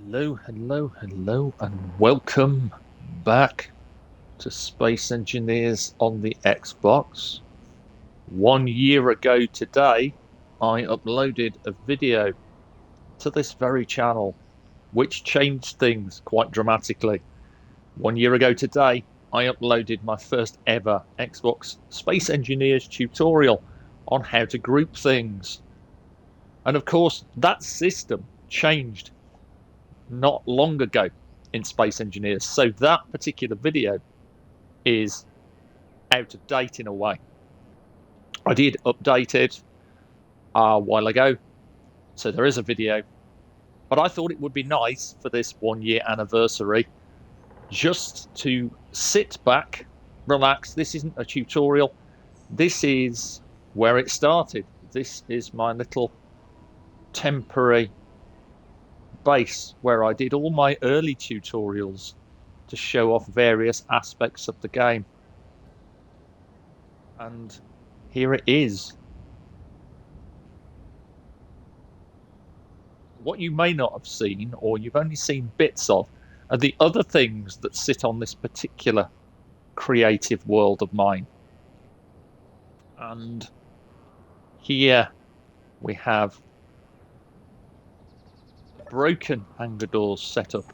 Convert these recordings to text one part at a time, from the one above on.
Hello, and welcome back to Space Engineers on the Xbox. 1 year ago today, I uploaded a video to this very channel, which changed things quite dramatically. 1 year ago today, I uploaded my first ever Xbox Space Engineers tutorial on how to group things. And of course, that system changed not long ago in Space Engineers. So that particular video is out of date in a way. I did update it a while ago, so there is a video. But I thought it would be nice for this 1 year anniversary just to sit back, relax. This isn't a tutorial. This is where it started. This is my little temporary base where I did all my early tutorials to show off various aspects of the game. And here it is. What you may not have seen, or you've only seen bits of, are the other things that sit on this particular creative world of mine. And here we have broken hangar doors set up.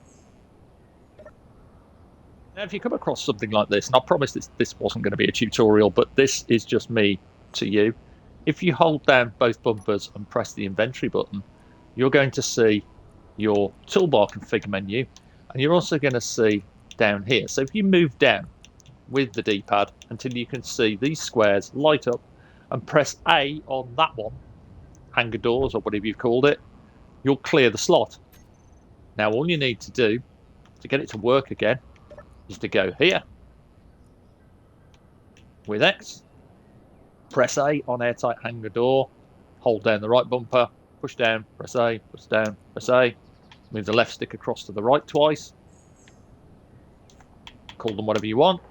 Now, if you come across something like this, and I promise this wasn't going to be a tutorial, but this is just me to you. If you hold down both bumpers and press the inventory button, you're going to see your toolbar config menu, and you're also going to see down here. So if you move down with the D-pad until you can see these squares light up and press A on that one, hangar doors or whatever you've called it, you'll clear the slot. Now all you need to do to get it to work again is to go here with X, press A on airtight hangar door, hold down the right bumper, push down, press A, push down, press A, move the left stick across to the right twice, call them whatever you want,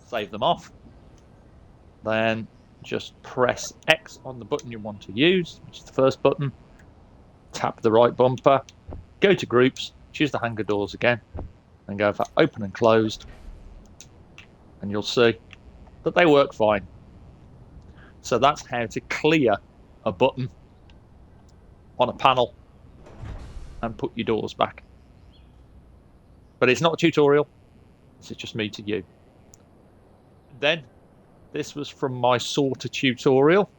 save them off, then just press X on the button you want to use, which is the first button, tap the right bumper, go to groups, choose the hangar doors again, and go for open and closed, and you'll see that they work fine. So that's how to clear a button on a panel and put your doors back. But it's not a tutorial, this is just me to you. Then, this was from my sorter tutorial.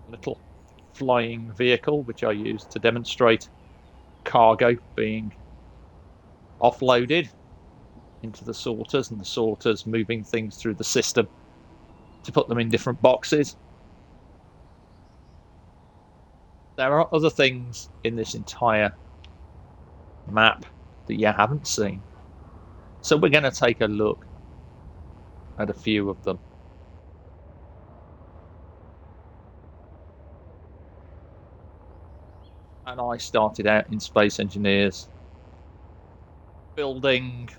Little flying vehicle which I used to demonstrate cargo being offloaded into the sorters and the sorters moving things through the system to put them in different boxes. There are other things in this entire map that you haven't seen, so we're going to take a look at a few of them. And I started out in Space Engineers building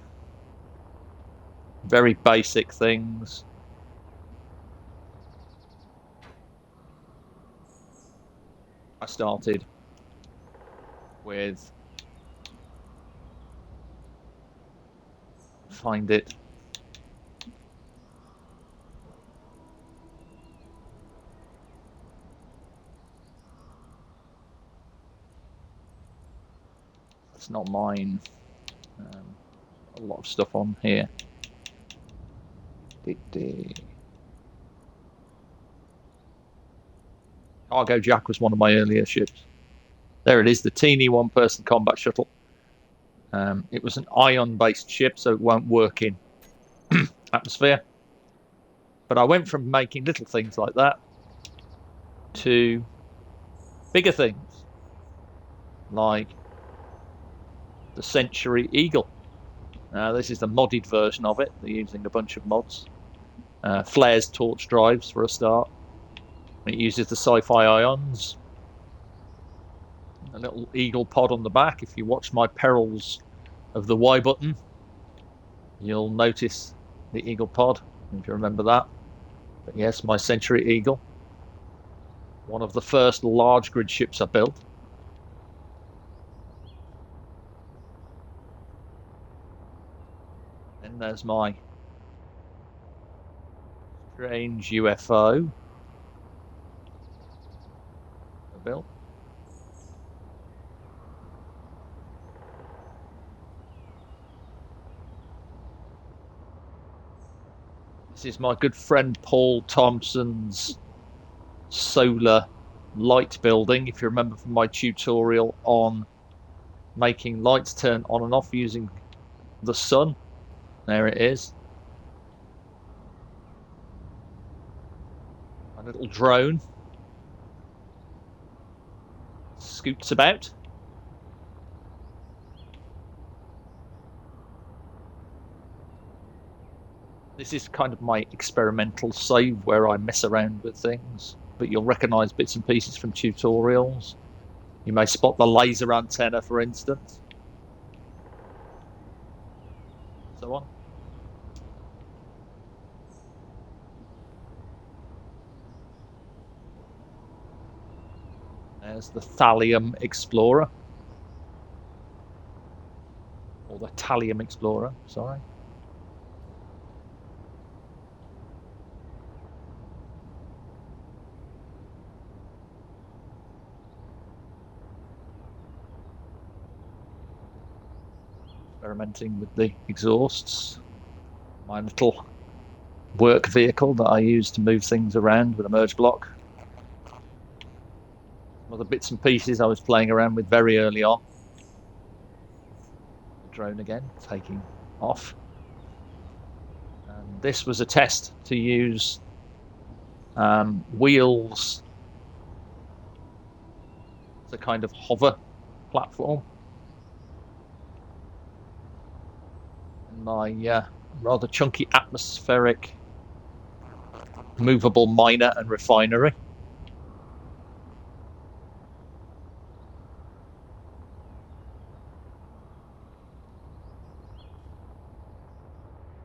very basic things. I started with, find it, it's not mine. A lot of stuff on here. Cargo Jack was one of my earlier ships. There it is, the teeny one-person combat shuttle. It was an ion-based ship, so it won't work in atmosphere. But I went from making little things like that to bigger things, like the Century Eagle. This is the modded version of it. They're using a bunch of mods. Flares torch drives for a start. It uses the sci-fi ions. A little Eagle pod on the back. If you watch my Perils of the Y button, you'll notice the Eagle pod, if you remember that. But yes, my Century Eagle. One of the first large grid ships I built. And there's my strange UFO I built. This is my good friend Paul Thompson's solar light building. If you remember from my tutorial on making lights turn on and off using the sun, there it is. A little drone scoots about. This is kind of my experimental save where I mess around with things, but you'll recognise bits and pieces from tutorials. You may spot the laser antenna, for instance. So on. There's the Thallium Explorer. Or the Thallium Explorer, sorry. Experimenting with the exhausts. My little work vehicle that I use to move things around with a merge block. Some other bits and pieces I was playing around with very early on. The drone again, taking off. And this was a test to use wheels as a kind of hover platform. And my rather chunky atmospheric movable miner and refinery.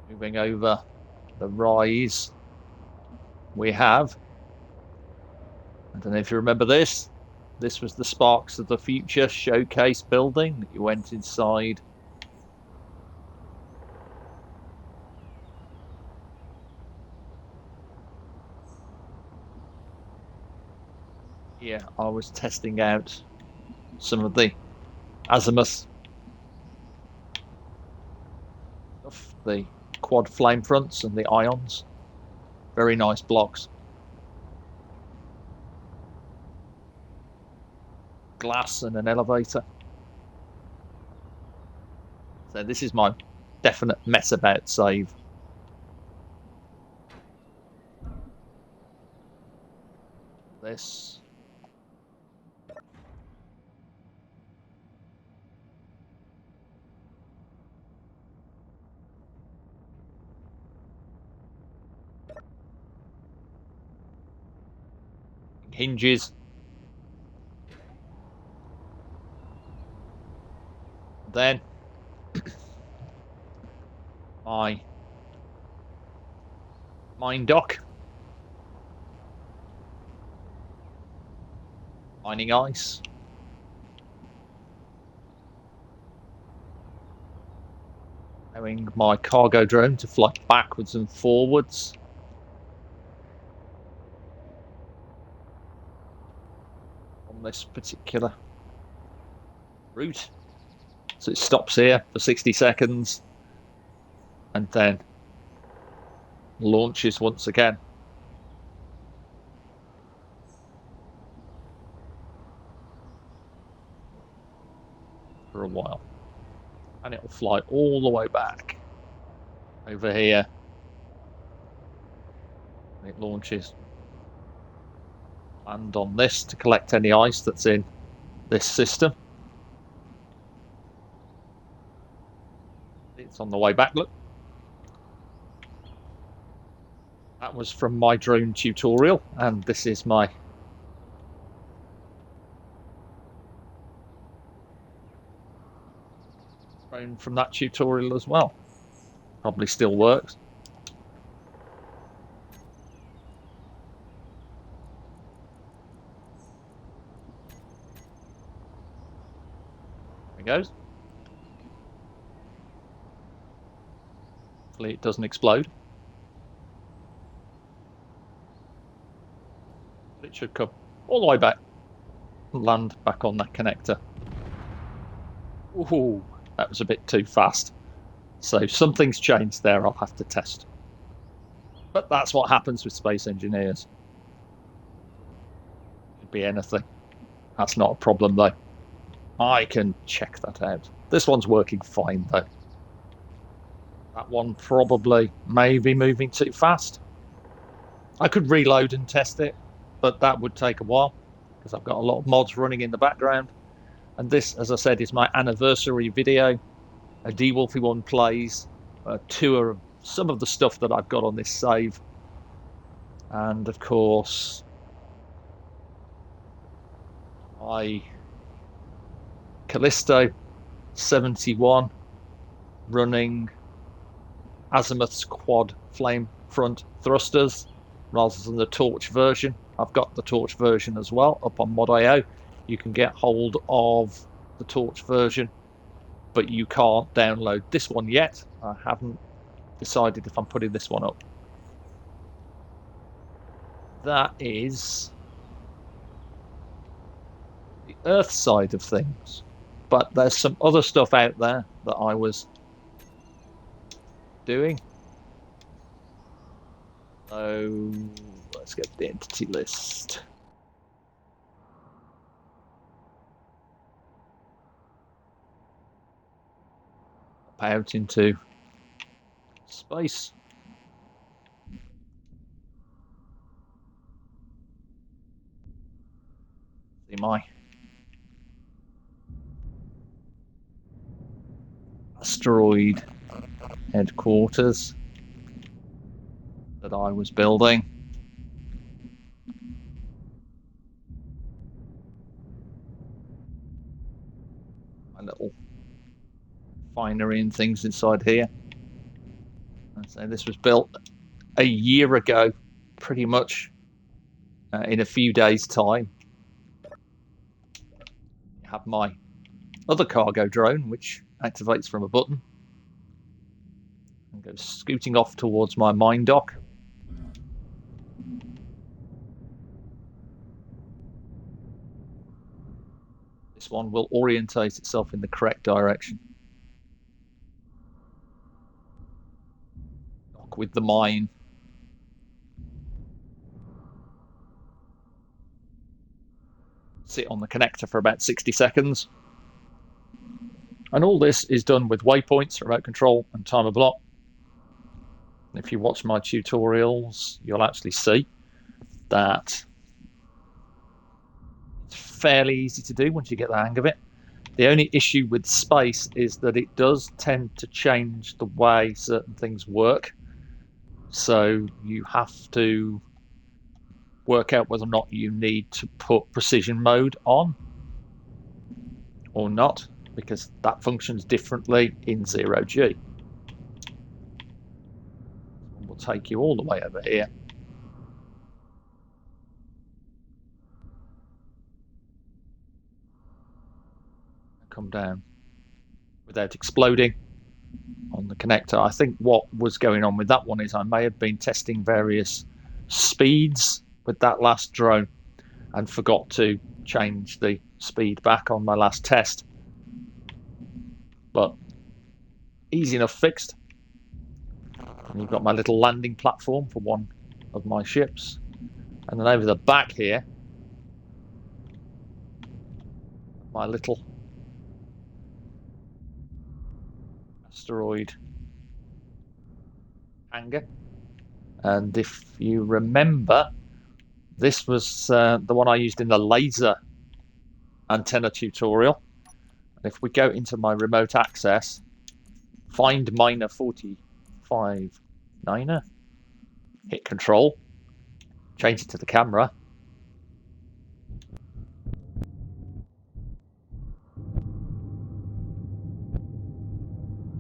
Moving over the rise, we have, I don't know if you remember this, this was the Sparks of the Future showcase building that you went inside. Yeah, I was testing out some of the azimuth of the quad flame fronts and the ions. Very nice blocks. Glass and an elevator. So this is my definite mess about save. This. Hinges. Then my mine dock. Mining ice. Allowing my cargo drone to fly backwards and forwards. On this particular route. So it stops here for 60 seconds and then launches once again. For a while. And it will fly all the way back over here. And it launches. And on this to collect any ice that's in this system. It's on the way back, look. That was from my drone tutorial, and this is my drone from that tutorial as well. Probably still works. it goes. Hopefully it doesn't explode. But it should come all the way back and land back on that connector. Ooh, that was a bit too fast. So something's changed there. I'll have to test. But that's what happens with Space Engineers. Could be anything. That's not a problem though. I can check that out. This one's working fine though. That one probably may be moving too fast. I could reload and test it, but that would take a while because I've got a lot of mods running in the background. And this, as I said, is my anniversary video. A DWolfie one plays, a tour of some of the stuff that I've got on this save. And of course, my Callisto 71 running Azimuth's quad flame front thrusters rather than the Torch version. I've got the Torch version as well up on Mod.io. You can get hold of the Torch version, but you can't download this one yet. I haven't decided if I'm putting this one up. That is the Earth side of things, but there's some other stuff out there that I was doing. So let's get the entity list. Out into space. See my asteroid headquarters that I was building. My little finery and things inside here. And so this was built a year ago, pretty much in a few days' time. I have my other cargo drone, which activates from a button and goes scooting off towards my mine dock. This one will orientate itself in the correct direction. Dock with the mine. Sit on the connector for about 60 seconds. And all this is done with waypoints, remote control, and timer block. If you watch my tutorials, you'll actually see that it's fairly easy to do once you get the hang of it. The only issue with space is that it does tend to change the way certain things work. So you have to work out whether or not you need to put precision mode on or not, because that functions differently in zero-G. We'll take you all the way over here. Come down without exploding on the connector. I think what was going on with that one is I may have been testing various speeds with that last drone and forgot to change the speed back on my last test. But easy enough fixed. And you've got my little landing platform for one of my ships. And then over the back here, my little asteroid hangar. And if you remember, this was the one I used in the laser antenna tutorial. And if we go into my remote access, find miner 45-9er, hit control, change it to the camera.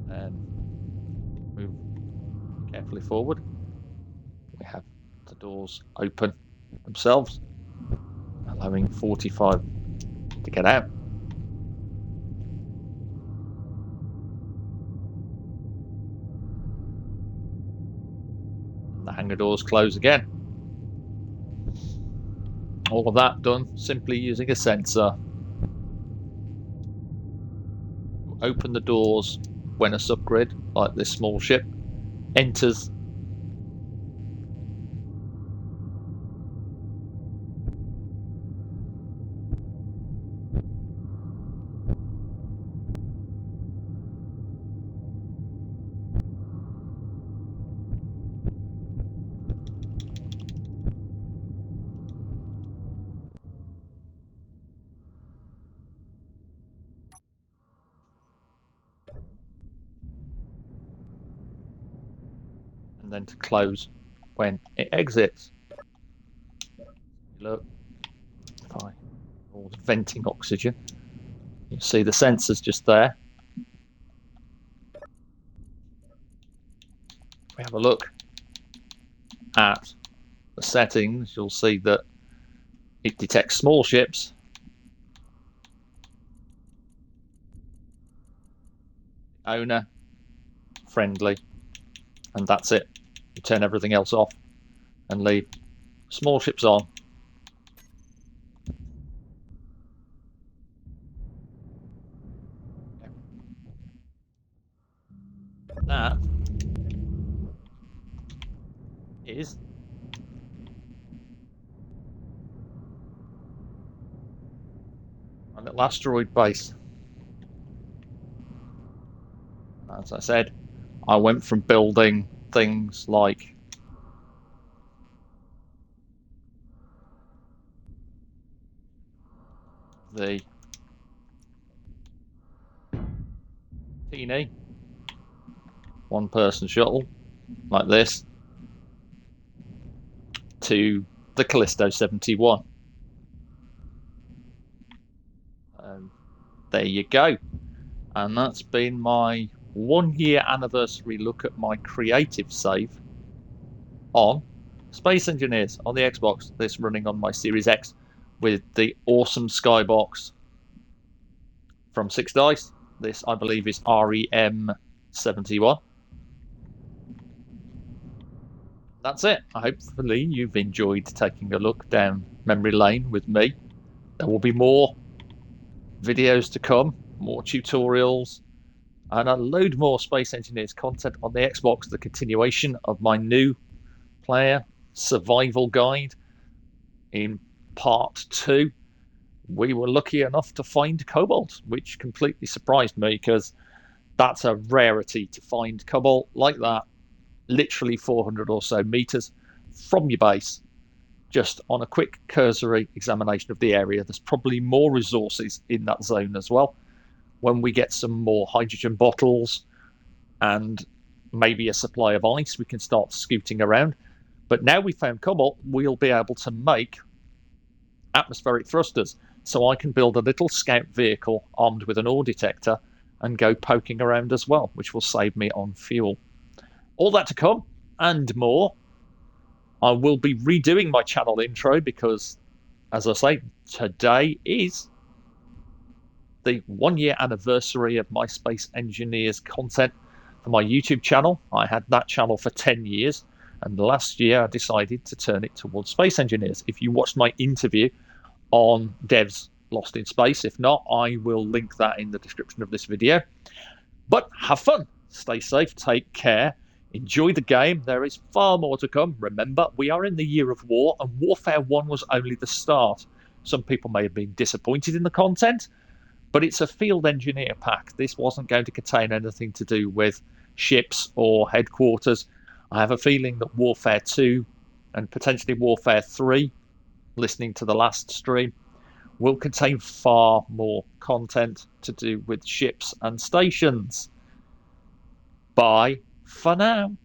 And move carefully forward. We have the doors open themselves, allowing 45 to get out. The hangar doors close again. All of that done simply using a sensor. Open the doors when a subgrid, like this small ship, enters. And then to close when it exits. Look, fine. All the venting oxygen. You see the sensors just there. We have a look at the settings. You'll see that it detects small ships. Owner, friendly, and that's it. You turn everything else off and leave small ships on. That is a little asteroid base. As I said, I went from building things like the teeny one-person shuttle like this to the Callisto 71. There you go. And that's been my 1 year anniversary look at my creative save on Space Engineers on the Xbox. This running on my Series X with the awesome Skybox from 6Dice. This, I believe, is REM71. That's it. Hopefully you've enjoyed taking a look down memory lane with me. There will be more videos to come, more tutorials, and a load more Space Engineers content on the Xbox, the continuation of my new player survival guide. In part 2, we were lucky enough to find cobalt, which completely surprised me because that's a rarity to find cobalt like that, literally 400 or so meters from your base. Just on a quick cursory examination of the area, there's probably more resources in that zone as well. When we get some more hydrogen bottles and maybe a supply of ice, we can start scooting around. But now we found cobalt, we'll be able to make atmospheric thrusters. So I can build a little scout vehicle armed with an ore detector and go poking around as well, which will save me on fuel. All that to come and more. I will be redoing my channel intro because, as I say, today is the 1 year anniversary of my Space Engineers content for my YouTube channel. I had that channel for 10 years, and last year I decided to turn it towards Space Engineers. If you watched my interview on Devs Lost in Space, if not, I will link that in the description of this video. But have fun, stay safe, take care, enjoy the game. There is far more to come. Remember, we are in the year of war, and Warfare 1 was only the start. Some people may have been disappointed in the content, but it's a field engineer pack. This wasn't going to contain anything to do with ships or headquarters. I have a feeling that Warfare 2 and potentially Warfare 3, listening to the last stream, will contain far more content to do with ships and stations. Bye for now.